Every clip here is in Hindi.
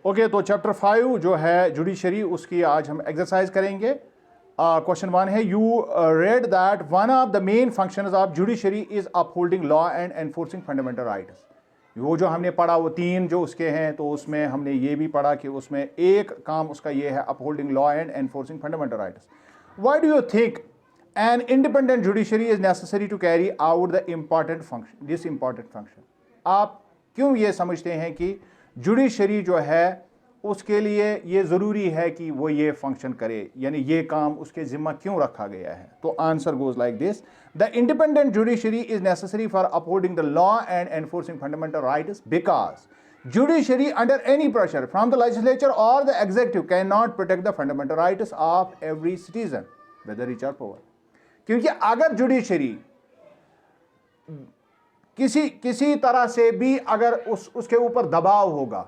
ओके, तो चैप्टर 5 जो है जुडिशरी, उसकी आज हम एक्सरसाइज करेंगे। क्वेश्चन 1 है, you read that one of the main functions of judiciary is upholding law and enforcing fundamental rights. वो जो हमने पढ़ा वो 3 जो उसके हैं, तो उसमें हमने ये भी पढ़ा कि उसमें एक काम उसका ये है, upholding law and enforcing fundamental rights. Why do you think an independent judiciary is necessary to carry out the important function, this important function? आप क्यों ये समझते हैं कि जुडिशरी जो है उसके लिए ये ज़रूरी है कि वो ये फंक्शन करे, यानी ये काम उसके ज़िम्मा क्यों रखा गया है? तो answer goes like this, the independent judiciary is necessary for upholding the law and enforcing fundamental rights because judiciary under any pressure from the legislature और the executive can not protect the fundamental rights of every citizen whether rich और पुअर। क्योंकि अगर जुडिशरी किसी तरह से भी अगर उसके ऊपर दबाव होगा,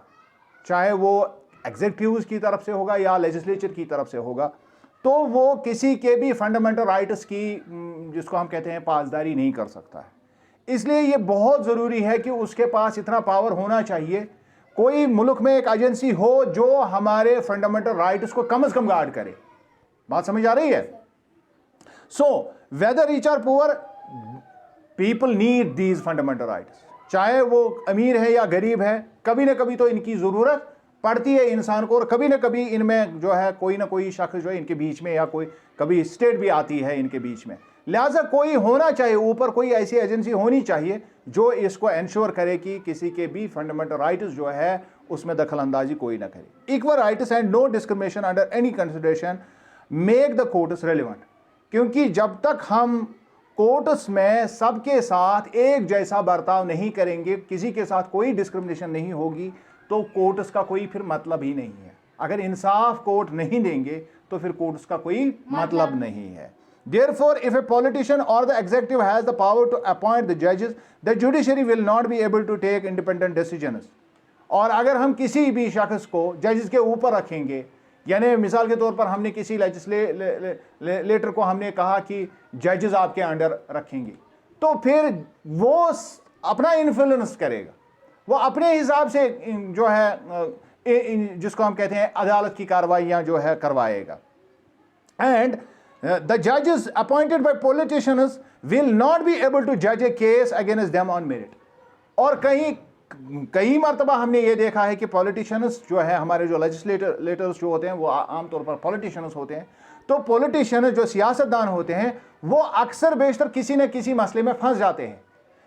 चाहे वो एग्जीक्यूटिव की तरफ से होगा या लेजिस्लेचर की तरफ से होगा, तो वो किसी के भी फंडामेंटल राइट्स की, जिसको हम कहते हैं, पासदारी नहीं कर सकता है। इसलिए ये बहुत ज़रूरी है कि उसके पास इतना पावर होना चाहिए, कोई मुल्क में एक एजेंसी हो जो हमारे फंडामेंटल राइट्स को कम से कम गार्ड करे। बात समझ आ रही है? सो वेदर रिच और poor, people need these fundamental rights. चाहे वो अमीर है या गरीब है, कभी ना कभी तो इनकी ज़रूरत पड़ती है इंसान को, और कभी ना कभी इनमें जो है कोई ना कोई शख्स जो है इनके बीच में, या कोई कभी स्टेट भी आती है इनके बीच में। लिहाजा कोई होना चाहिए ऊपर, कोई ऐसी एजेंसी होनी चाहिए जो इसको इंश्योर करे कि किसी के भी फंडामेंटल राइट्स जो है उसमें दखल अंदाजी कोई ना करे। Equal rights and no discrimination under any consideration make the courts relevant. क्योंकि जब तक हम कोर्ट्स में सबके साथ एक जैसा बर्ताव नहीं करेंगे, किसी के साथ कोई डिस्क्रिमिनेशन नहीं होगी, तो कोर्ट्स का कोई फिर मतलब ही नहीं है। अगर इंसाफ कोर्ट नहीं देंगे तो फिर कोर्ट्स का कोई मतलब नहीं है। Therefore, if a politician or the executive has the power to appoint the judges, the judiciary will not be able to take independent decisions. और अगर हम किसी भी शख्स को जजेस के ऊपर रखेंगे, यानी मिसाल के तौर पर हमने किसी लेजिस्लेटर को हमने कहा कि जजेस आपके अंडर रखेंगे, तो फिर वो अपना इन्फ्लुएंस करेगा, वो अपने हिसाब से जो है जिसको हम कहते हैं अदालत की कार्रवाइयाँ जो है करवाएगा। एंड द जजेस appointed by politicians will not be able to जज ए case against them on merit. और कई मरतबा हमने ये देखा है कि पॉलिटिशियंस जो है, हमारे जो लेजिस्लेटर्स जो होते हैं वो आमतौर पर पॉलिटिशियंस होते हैं, तो पॉलिटिशियन जो सियासतदान होते हैं वो अक्सर बेशतर किसी न किसी मसले में फंस जाते हैं।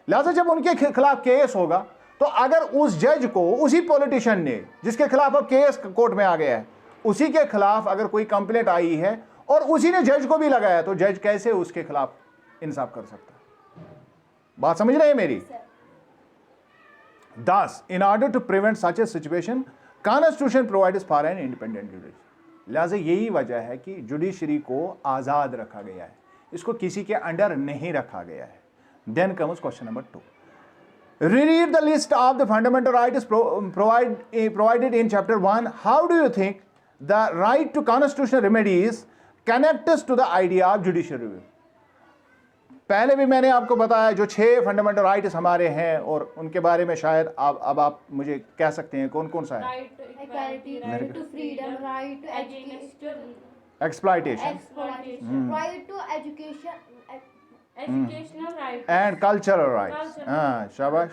लिहाजा जब उनके खिलाफ केस होगा, तो अगर उस जज को, उसी पॉलिटिशियन ने जिसके खिलाफ अब केस कोर्ट में आ गया है, उसी के खिलाफ अगर कोई कंप्लेंट आई है और उसी ने जज को भी लगाया, तो जज कैसे उसके खिलाफ इंसाफ कर सकता है? बात समझ रहे हैं मेरी? Thus, in order to prevent such a situation, Constitution provides for an independent judiciary. लिहाजा यही वजह है कि जुडिशरी को आज़ाद रखा गया है, इसको किसी के अंडर नहीं रखा गया है। Then comes question number 2. Reread the list of the fundamental rights provided in chapter 1. How do you think the right to constitutional remedies connects to the idea of judicial review? पहले भी मैंने आपको बताया जो 6 फंडामेंटल राइट्स हमारे हैं, और उनके बारे में शायद अब आप मुझे कह सकते हैं कौन कौन सा है? Right to equality, right to freedom, right to education, exploitation, right to education, educational right and cultural rights. हाँ, शाबाश।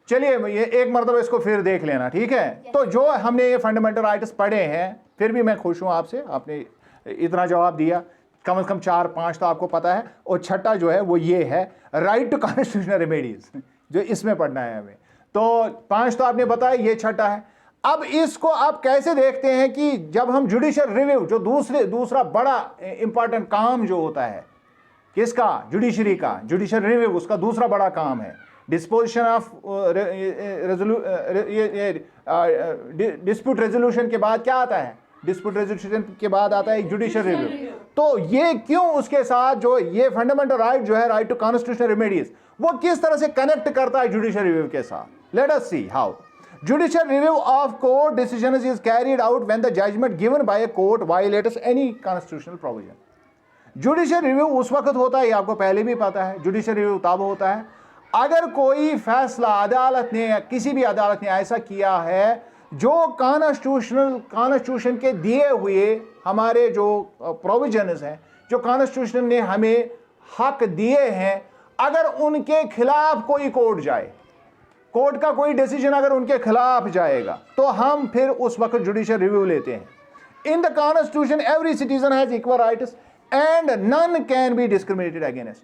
चलिए ये एक मरतबा इसको फिर देख लेना, ठीक है? तो जो हमने ये फंडामेंटल राइट्स पढ़े हैं, फिर भी मैं खुश हूँ आपसे, आपने इतना जवाब दिया, कम से कम 4-5 तो आपको पता है, और छठा जो है वो ये है, राइट टू कॉन्स्टिट्यूशनल रेमेडीज, जो इसमें पढ़ना है हमें। तो 5 तो आपने बताया, ये छठा है। अब इसको आप कैसे देखते हैं कि जब हम जुडिशियल रिव्यू, जो दूसरा बड़ा इंपॉर्टेंट काम जो होता है, किसका? जुडिशरी का। जुडिशियल रिव्यू उसका दूसरा बड़ा काम है। डिस्पोजिशन ऑफ डिस्प्यूट रेजोल्यूशन के बाद क्या आता है? डिस्प्यूट रेजोल्यूशन के बाद आता है जुडिशियल रिव्यू। तो ये क्यों उसके साथ जो ये फंडामेंटल राइट जो है, राइट टू कॉन्स्टिट्यूशनल रेमेडीज, वो किस तरह से कनेक्ट करता है जुडिशियल रिव्यू के साथ? Let us see how judicial review of court decisions is carried out when the judgment given by a court violates any constitutional provision. Judicial review उस वक्त होता है, ये आपको पहले भी पता है, जुडिशियल रिव्यू तब होता है अगर कोई फैसला अदालत ने, किसी भी अदालत ने ऐसा किया है जो कॉन्स्टिट्यूशन के दिए हुए हमारे जो प्रोविजंस हैं, जो कॉन्स्टिट्यूशन ने हमें हक दिए हैं, अगर उनके खिलाफ कोई कोर्ट जाए, कोर्ट का कोई डिसीजन अगर उनके खिलाफ जाएगा, तो हम फिर उस वक्त जुडिशियल रिव्यू लेते हैं। In the constitution every citizen has equal rights and none can be discriminated against.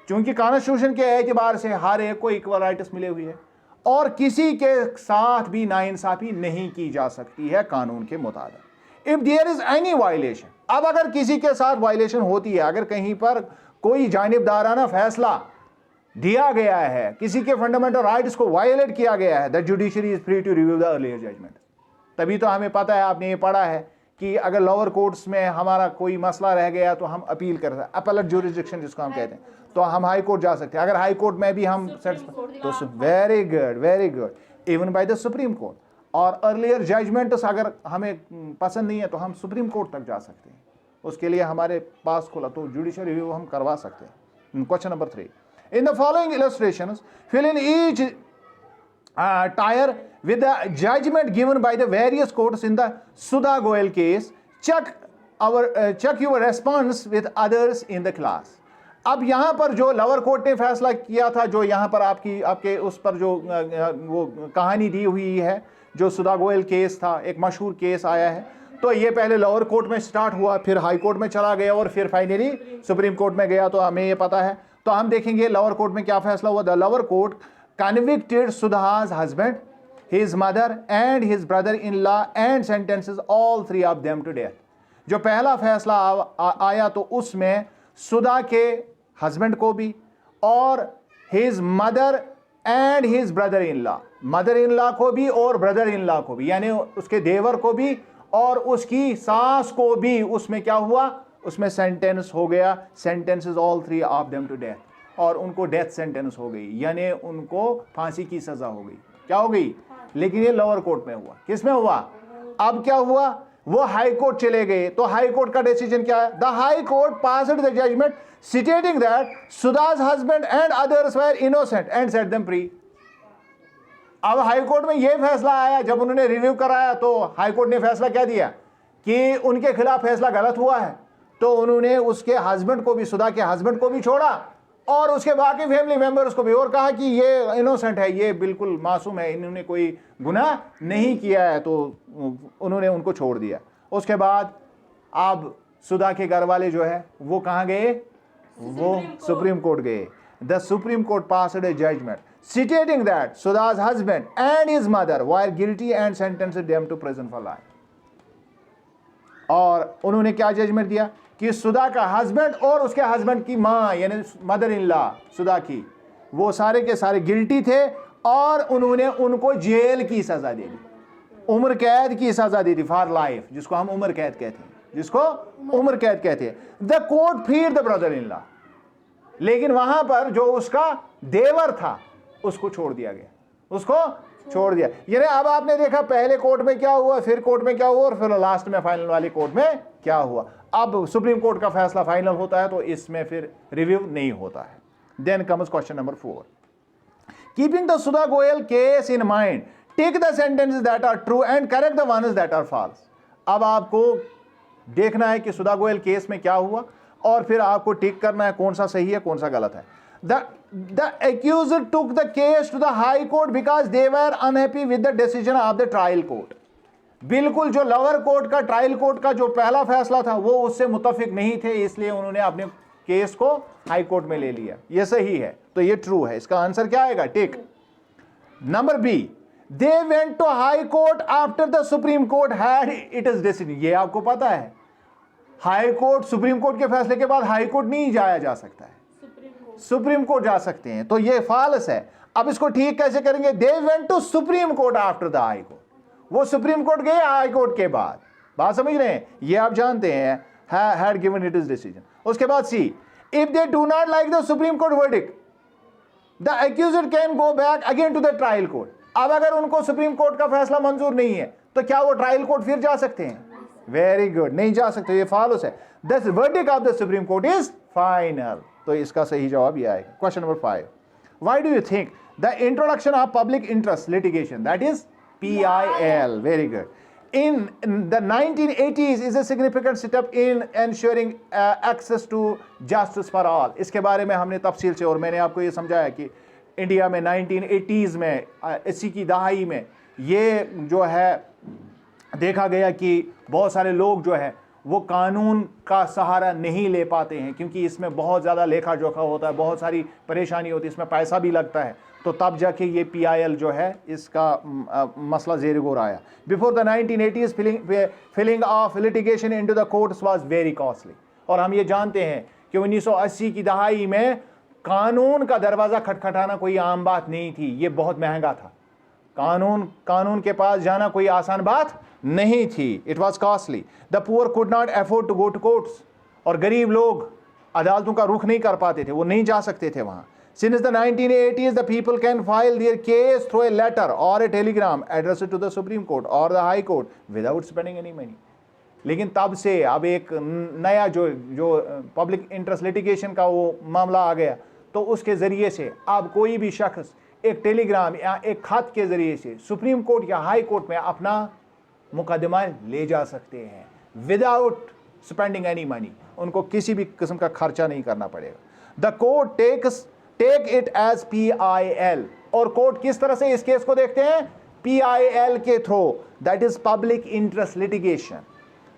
चूंकि कॉन्स्टिट्यूशन के एतबार से हर एक को इक्वल राइट्स मिले हुए हैं और किसी के साथ भी नाइंसाफी नहीं की जा सकती है कानून के मुताबिक। If there is any violation, अब अगर किसी के साथ वायलेशन होती है, अगर कहीं पर कोई जानिबदाराना फैसला दिया गया है, किसी के फंडामेंटल राइट्स को वायलेट किया गया है, the judiciary is free to review the earlier judgment. तभी तो हमें पता है, आपने ये पढ़ा है कि अगर लोअर कोर्ट्स में हमारा कोई मसला रह गया तो हम अपील कर सकते हैं, अपीलेट ज्यूरिसडिक्शन जिसको हम कहते हैं, तो हम हाई कोर्ट जा सकते हैं। अगर हाई कोर्ट में भी हम तो very good, even by the supreme court. और अर्लियर जजमेंट्स अगर हमें पसंद नहीं है तो हम सुप्रीम कोर्ट तक जा सकते हैं, उसके लिए हमारे पास खुला, तो जुडिशियल रिव्यू हम करवा सकते हैं। Question number 3, in the following illustrations fill in each tier with the judgment given by the various courts in the Sudha Goel case. Check your response with others in the class. अब यहां पर जो लोअर कोर्ट ने फैसला किया था, जो यहां पर आपके उस पर जो वो कहानी दी हुई है, जो सुधा गोयल केस था, एक मशहूर केस आया है, तो ये पहले लोअर कोर्ट में स्टार्ट हुआ, फिर हाई कोर्ट में चला गया और फिर फाइनली सुप्रीम कोर्ट में गया, तो हमें ये पता है। तो हम देखेंगे लोअर कोर्ट में क्या फैसला हुआ। The lower court convicted Sudha's husband, his mother and his brother-in-law and sentences all three of them to death. जो पहला फैसला आया तो उसमें सुधा के हस्बैंड को भी और his mother and his brother-in-law, mother-in-law को भी और brother-in-law को भी, यानी उसके देवर को भी और उसकी सास को भी, उसमें क्या हुआ, उसमें सेंटेंस हो गया, sentences all three of them to death, और उनको डेथ सेंटेंस हो गई, यानी उनको फांसी की सजा हो गई। क्या हो गई? लेकिन ये लोअर कोर्ट में हुआ। किस में हुआ? अब क्या हुआ, वो हाई कोर्ट चले गए, तो हाई कोर्ट का डिसीजन क्या है? The high court passed the judgment stating that Sudha's husband and others were innocent and set them free. अब हाई कोर्ट में ये फैसला आया, जब उन्होंने रिव्यू कराया तो हाई कोर्ट ने फैसला क्या दिया कि उनके खिलाफ फैसला गलत हुआ है, तो उन्होंने उसके हस्बैंड को भी, सुधा के हस्बैंड को भी छोड़ा और उसके बाकी फैमिली मेंबर्स को भी, और कहा कि ये इनोसेंट है, ये बिल्कुल मासूम है, इन्होंने कोई गुनाह नहीं किया है, तो उन्होंने उनको छोड़ दिया। उसके बाद अब सुधा के घर वाले जो है वो कहाँ गए? वो सुप्रीम कोर्ट गए। The supreme court passed a judgment stating that Sudha's husband and his mother were guilty and sentenced them to prison for life। और उन्होंने क्या जजमेंट दिया कि सुधा का हस्बैंड और उसके हस्बैंड की मां यानी मदर इन लॉ सुधा की, वो सारे के सारे गिल्टी थे और उन्होंने उनको जेल की सजा दे दी, उम्र कैद की सजा दे दी, फॉर लाइफ, जिसको हम उम्र कैद कहते हैं, जिसको उम्र कैद कहते हैं। The court freed the brother in law, लेकिन वहां पर जो उसका देवर था उसको छोड़ दिया गया, उसको छोड़ दिया। यानी अब आपने देखा पहले कोर्ट में क्या हुआ, फिर कोर्ट में क्या हुआ और फिर लास्ट में फाइनल वाली कोर्ट में क्या हुआ। अब सुप्रीम कोर्ट का फैसला फाइनल होता है तो इसमें फिर रिव्यू नहीं होता है। Then comes question number 4, keeping the Sudha Goyal case in mind take the sentences that are true and correct the ones that are false. अब आपको देखना है कि सुधा गोयल केस में क्या हुआ और फिर आपको टिक करना है कौन सा सही है कौन सा गलत है। The accuser took the case to the high court because they were unhappy with the decision of the trial court। बिल्कुल जो लोअर कोर्ट का, ट्रायल कोर्ट का जो पहला फैसला था वो उससे मुतफिक नहीं थे, इसलिए उन्होंने अपने केस को हाई कोर्ट में ले लिया। ये सही है, तो ये ट्रू है, इसका आंसर क्या आएगा? Tick. Number B, they went to high court after the supreme court had it is decision. ये आपको पता है, हाई कोर्ट सुप्रीम कोर्ट के फैसले के बाद हाई कोर्ट नहीं जाया जा सकता है, सुप्रीम कोर्ट जा सकते हैं, तो ये फॉल्स है। अब इसको ठीक कैसे करेंगे? They went to Supreme Court after the high court, वो सुप्रीम कोर्ट गए हाई कोर्ट के बाद। बात समझ रहे हैं? ये आप जानते हैं, had given it is decision. उसके बाद C, if they do not like the supreme court verdict the accused can go back again to the trial court. अब अगर उनको सुप्रीम कोर्ट का फैसला मंजूर नहीं है तो क्या वो ट्रायल कोर्ट फिर जा सकते हैं? वेरी गुड, नहीं जा सकते, ये फॉल्स है। The verdict of the supreme court is final, तो इसका सही जवाब ये आएगा। Question number 5, why do you think the introduction of public interest litigation that is PIL, very good. In the 1980s is a significant step in ensuring access to justice for all. इसके बारे में हमने तफसील से, और मैंने आपको ये समझाया कि इंडिया में 1980s में 80 की दहाई में ये जो है देखा गया कि बहुत सारे लोग जो है वो कानून का सहारा नहीं ले पाते हैं, क्योंकि इसमें बहुत ज़्यादा लेखा जोखा होता है, बहुत सारी परेशानी होती है, इसमें पैसा भी लगता है। तो तब जाके ये PIL जो है इसका मसला ज़ेर गौर आया। Before the 1980s filling of litigation into the courts was very costly. और हम ये जानते हैं कि 1980 की दहाई में कानून का दरवाज़ा खटखटाना कोई आम बात नहीं थी, ये बहुत महंगा था। कानून के पास जाना कोई आसान बात नहीं थी। It was costly. The poor could not afford to go to courts. और गरीब लोग अदालतों का रुख नहीं कर पाते थे, वो नहीं जा सकते थे वहाँ। Since the 1980s, the people can file their case through a letter or a telegram addressed to the Supreme Court or the High Court without spending any money. लेकिन तब से अब एक नया जो पब्लिक इंटरेस्ट लिटिगेशन का वो मामला आ गया, तो उसके ज़रिए से अब कोई भी शख्स एक टेलीग्राम या एक खत के ज़रिए से सुप्रीम कोर्ट या हाई कोर्ट में अपना मुकदमा ले जा सकते हैं विदाउट स्पेंडिंग एनी मनी। उनको किसी भी किस्म का खर्चा नहीं करना पड़ेगा। The court take it as PIL। और कोर्ट किस तरह से इस केस को देखते हैं? PIL के through, that is public interest litigation.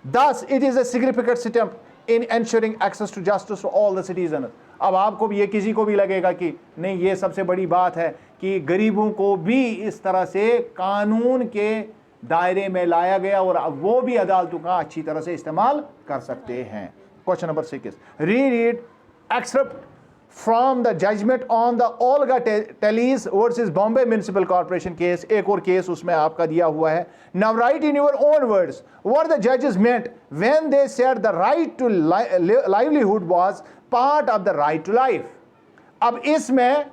Thus, it is a significant step in ensuring access to justice to all the citizens. अब आपको भी, ये किसी को भी लगेगा कि नहीं, ये सबसे बड़ी बात है कि गरीबों को भी इस तरह से कानून के दायरे में लाया गया और अब वो भी अदालतों का अच्छी तरह से इस्तेमाल कर सकते हैं। Question number 6, read excerpt from the judgment on the Olga Tellis versus Bombay Municipal Corporation case। एक और केस उसमें आपका दिया हुआ है। Now write in your own words what the judges meant when they said the right to livelihood was part of the right to life। अब इसमें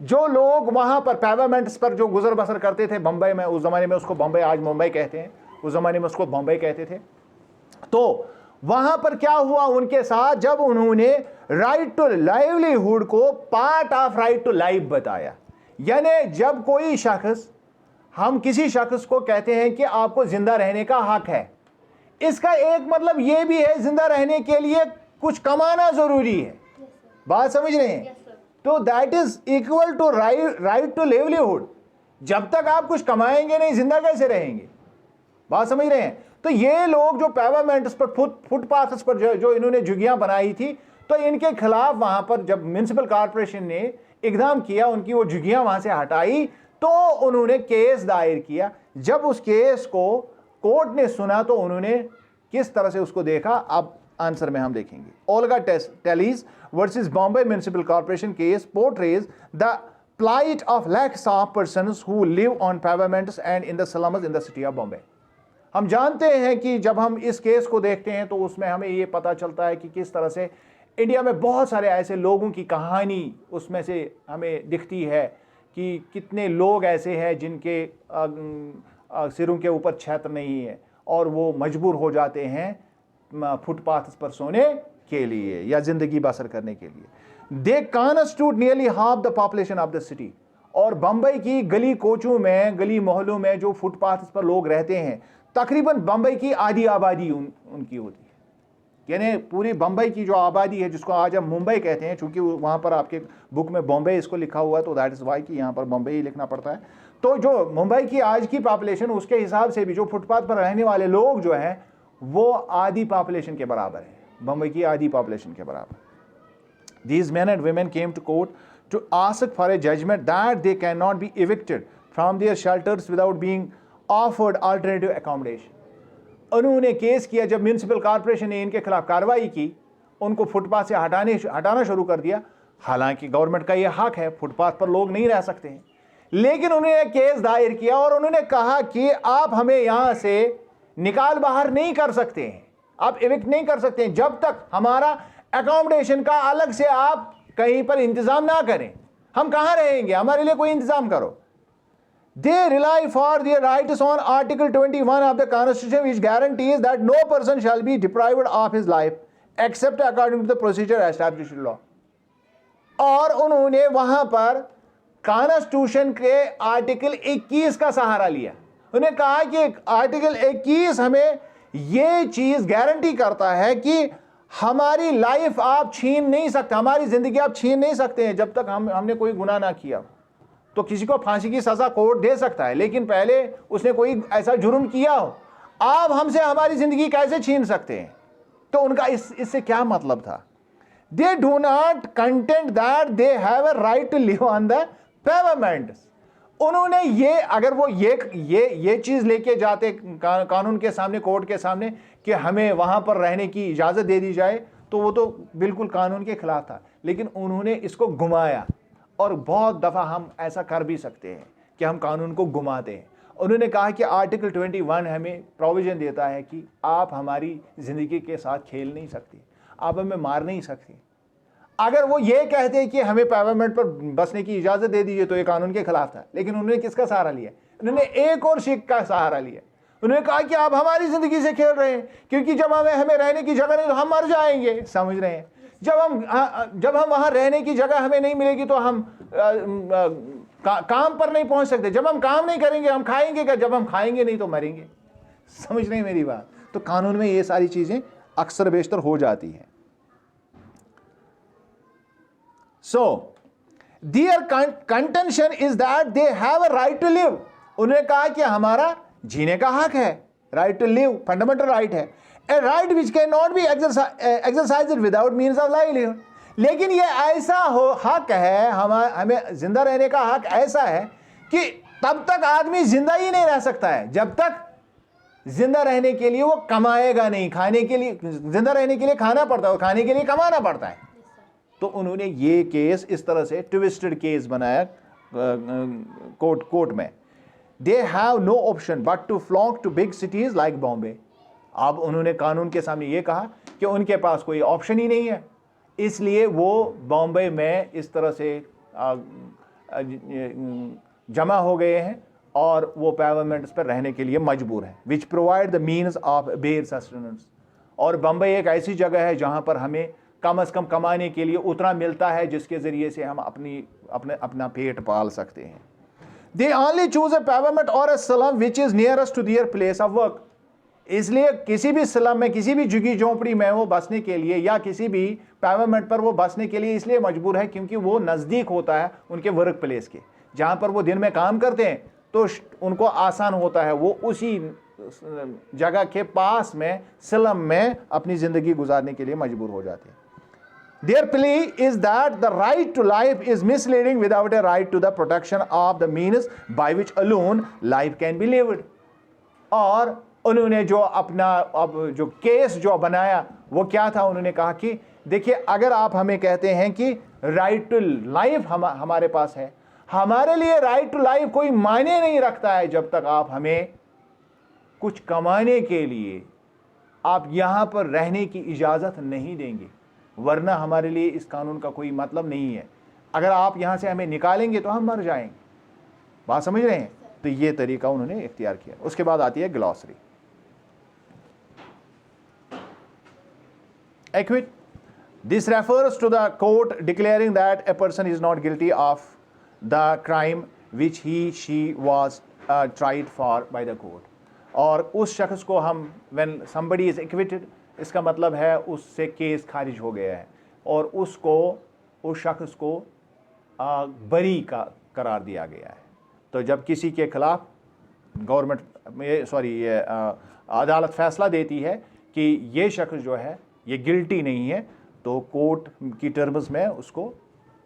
जो लोग वहाँ पर पेवरमेंट्स पर जो गुजर बसर करते थे बम्बई में, उस ज़माने में उसको बम्बई, आज मुंबई कहते हैं, उस ज़माने में उसको बम्बई कहते थे, तो वहां पर क्या हुआ उनके साथ, जब उन्होंने राइट टू लाइवलीहुड को part of right to life बताया। यानी जब कोई शख्स, हम किसी शख्स को कहते हैं कि आपको जिंदा रहने का हक है, इसका एक मतलब यह भी है जिंदा रहने के लिए कुछ कमाना जरूरी है। बात समझ रहे हैं? तो that is equal to right to livelihood. जब तक आप कुछ कमाएंगे नहीं, जिंदा कैसे रहेंगे? बात समझ रहे हैं? तो ये लोग जो पेवरमेंट्स पर, फुटपाथ्स पर जो इन्होंने झुग्गियां बनाई थी, तो इनके खिलाफ वहां पर जब म्युनिसिपल कॉर्पोरेशन ने इकदाम किया, उनकी वो झुग्गियां वहां से हटाई, तो उन्होंने केस दायर किया। जब उस केस को कोर्ट ने सुना तो उन्होंने किस तरह से उसको देखा, अब आंसर में हम देखेंगे। Olga Tellis versus Bombay municipal corporation case portrays the plight of lakhs of persons who live on pavements and in the slums in the city of Bombay। हम जानते हैं कि जब हम इस केस को देखते हैं तो उसमें हमें ये पता चलता है कि किस तरह से इंडिया में बहुत सारे ऐसे लोगों की कहानी उसमें से हमें दिखती है कि कितने लोग ऐसे हैं जिनके सिरों के ऊपर छत नहीं है और वो मजबूर हो जाते हैं फुटपाथ पर सोने के लिए या ज़िंदगी बसर करने के लिए। They constitute nearly half the population of the city. और बम्बई की गली कोचों में, गली मोहल्लों में जो फुटपाथ पर लोग रहते हैं, तकरीबन बम्बई की आधी आबादी उनकी होती है। यानी पूरी बम्बई की जो आबादी है, जिसको आज हम मुंबई कहते हैं, चूंकि वहाँ पर आपके बुक में बॉम्बे इसको लिखा हुआ है तो दैट इज़ वाई कि यहाँ पर बम्बई ही लिखना पड़ता है। तो जो मुंबई की आज की पॉपुलेशन, उसके हिसाब से भी जो फुटपाथ पर रहने वाले लोग जो हैं वो आधी पॉपुलेशन के बराबर है, बम्बई की आधी पॉपुलेशन के बराबर। These men and women came to court to ask for a judgment that they cannot be evicted from their shelters without being offered alternative accommodation। उन्होंने केस किया, जब म्युनिसिपल कॉर्पोरेशन ने इनके खिलाफ कार्रवाई की, उनको फुटपाथ से हटाना शुरू कर दिया। हालांकि गवर्नमेंट का यह हक है, फुटपाथ पर लोग नहीं रह सकते हैं, लेकिन उन्होंने केस दायर किया और उन्होंने कहा कि आप हमें यहाँ से निकाल बाहर नहीं कर सकते हैं, आप एविक्ट नहीं कर सकते हैं जब तक हमारा एकोमोडेशन का अलग से आप कहीं पर इंतजाम ना करें। हम कहां रहेंगे, हमारे लिए कोई इंतजाम करो। They rely for their rights on article 21 of the constitution which guarantees that no person shall be deprived of his life except according to the procedure established in law. और उन्होंने वहां पर कॉन्स्टिट्यूशन के आर्टिकल 21 का सहारा लिया उन्होंने कहा कि आर्टिकल 21 हमें ये चीज गारंटी करता है कि हमारी लाइफ आप छीन नहीं सकते, हमारी जिंदगी आप छीन नहीं सकते हैं जब तक हमने कोई गुनाह ना किया। तो किसी को फांसी की सजा कोर्ट दे सकता है, लेकिन पहले उसने कोई ऐसा जुर्म किया हो। आप हमसे हमारी जिंदगी कैसे छीन सकते हैं? तो उनका इससे क्या मतलब था? They do not content that they have a right to live on the pavement. उन्होंने ये, अगर वो ये चीज लेके जाते कानून के सामने, कोर्ट के सामने, कि हमें वहां पर रहने की इजाजत दे दी जाए, तो वो तो बिल्कुल कानून के खिलाफ था। लेकिन उन्होंने इसको घुमाया, और बहुत दफा हम ऐसा कर भी सकते हैं कि हम कानून को घुमाते हैं। उन्होंने कहा कि आर्टिकल 21 हमें प्रोविजन देता है कि आप हमारी जिंदगी के साथ खेल नहीं सकते, आप हमें मार नहीं सकते। अगर वो ये कहते कि हमें पेवरमेंट पर बसने की इजाजत दे दीजिए, तो ये कानून के खिलाफ था। लेकिन उन्होंने किसका सहारा लिया? उन्होंने एक और शिक का सहारा लिया। उन्होंने कहा कि आप हमारी जिंदगी से खेल रहे हैं, क्योंकि जब हमें रहने की जगह नहीं तो हम मर जाएंगे। समझ रहे हैं? जब हम वहां रहने की जगह हमें नहीं मिलेगी तो हम काम पर नहीं पहुंच सकते। जब हम काम नहीं करेंगे हम खाएंगे क्या? जब हम खाएंगे नहीं तो मरेंगे। समझ रहे हैं मेरी बात? तो कानून में ये सारी चीजें अक्सर बेशतर हो जाती हैं। So, their contention is that they have a right to live. उन्होंने कहा कि हमारा जीने का हक है, right to live, fundamental right है, a right which cannot be exercised without means of livelihood. लेकिन ये ऐसा हक है, हमें जिंदा रहने का हक ऐसा है कि तब तक आदमी जिंदा ही नहीं रह सकता है जब तक जिंदा रहने के लिए वो कमाएगा नहीं। खाने के लिए, जिंदा रहने के लिए खाना पड़ता है, खाने के लिए कमाना पड़ता है। तो उन्होंने ये केस इस तरह से ट्विस्टेड केस बनाया कोर्ट में। They have no option but to flock to big cities like Bombay. अब उन्होंने कानून के सामने ये कहा कि उनके पास कोई ऑप्शन ही नहीं है, इसलिए वो बॉम्बे में इस तरह से जमा हो गए हैं और वो पेवरमेंट्स पर रहने के लिए मजबूर हैं, which provide the means of bare sustenance. और बम्बई एक ऐसी जगह है जहां पर हमें कम से कम कमाने के लिए उतना मिलता है जिसके जरिए से हम अपना पेट पाल सकते हैं। They only choose a pavement or a slum which is nearest to their place of work. इसलिए किसी भी स्लम में, किसी भी झुग्गी झोंपड़ी में वो बसने के लिए, या किसी भी पेवरमेंट पर वो बसने के लिए इसलिए मजबूर है क्योंकि वो नज़दीक होता है उनके वर्क प्लेस के, जहां पर वो दिन में काम करते हैं तो उनको आसान होता है, वो उसी जगह के पास में स्लम में अपनी ज़िंदगी गुजारने के लिए मजबूर हो जाते हैं। Their plea is that the right to life is misleading without a right to the protection of the means by which alone life can be lived. और उन्होंने जो अपना जो केस जो बनाया वो क्या था? उन्होंने कहा कि देखिए, अगर आप हमें कहते हैं कि राइट टू लाइफ हमारे पास है, हमारे लिए राइट टू लाइफ कोई मायने नहीं रखता है जब तक आप हमें कुछ कमाने के लिए आप यहां पर रहने की इजाजत नहीं देंगे, वरना हमारे लिए इस कानून का कोई मतलब नहीं है। अगर आप यहां से हमें निकालेंगे तो हम मर जाएंगे। बात समझ रहे हैं? तो ये तरीका उन्होंने इख्तियार किया। उसके बाद आती है glossary. Acquit, this refers to the court declaring that a person is not guilty of the crime which he she was tried for by the court. और उस शख्स को हम, व्हेन समबडी इज एक्विटेड, इसका मतलब है उससे केस खारिज हो गया है और उस शख्स को बरी का करार दिया गया है। तो जब किसी के खिलाफ अदालत फैसला देती है कि ये शख्स जो है ये गिल्टी नहीं है, तो कोर्ट की टर्म्स में उसको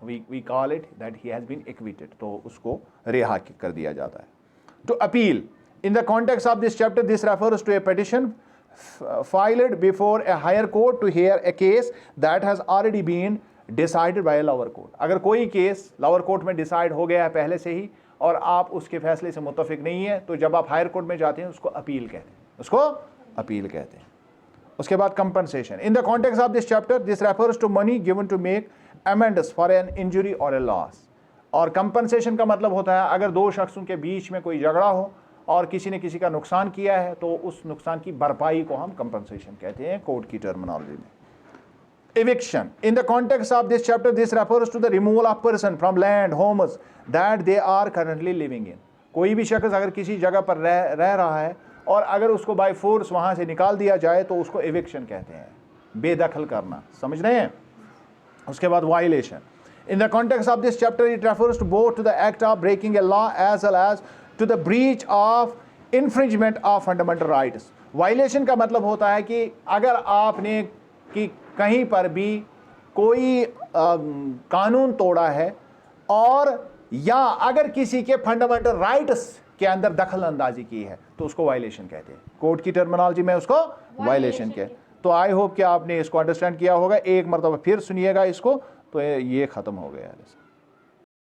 we call it that he has been acquitted, तो उसको रिहा कर दिया जाता है। To appeal, in the context of this chapter, this refers to a petition filed before a higher court to hear a case that has already been decided by a lower court. अगर कोई केस लोअर कोर्ट में डिसाइड हो गया है पहले से ही और आप उसके फैसले से मुत्तफिक नहीं है, तो जब आप हायर कोर्ट में जाते हैं उसको अपील कहते हैं, उसको अपील कहते हैं। उसके बाद compensation, in the context of this chapter this refers to money given to make amends for an injury or a loss. और कंपनसेशन का मतलब होता है अगर दो शख्सों के बीच में कोई झगड़ा हो और किसी ने किसी का नुकसान किया है तो उस नुकसान की भरपाई को हम कंपनसेशन कहते हैं कोर्ट की टर्मिनोलॉजी में। Eviction, in the context of this chapter, this refers to the removal of person from land, homes that they are currently living in. कोई भी शख्स अगर किसी जगह पर रह रहा है और अगर उसको बाय फोर्स वहाँ से निकाल दिया जाए तो उसको एविक्शन कहते हैं, बेदखल करना, समझ रहे हैं। उसके बाद violation, in the context of this chapter it refers to both to the act of breaking a law as well as to the breach of infringement of fundamental rights. Violation का मतलब होता है कि अगर आपने कि कहीं पर भी कोई कानून तोड़ा है और या अगर किसी के फंडामेंटल राइट्स के अंदर दखल अंदाजी की है तो उसको वायलेशन कहते हैं। कोर्ट की टर्मिनोलॉजी में उसको वायलेशन कहते हैं। तो आई होप कि आपने इसको अंडरस्टैंड किया होगा। एक मरतबा फिर सुनिएगा इसको, तो ये ख़त्म हो गया है।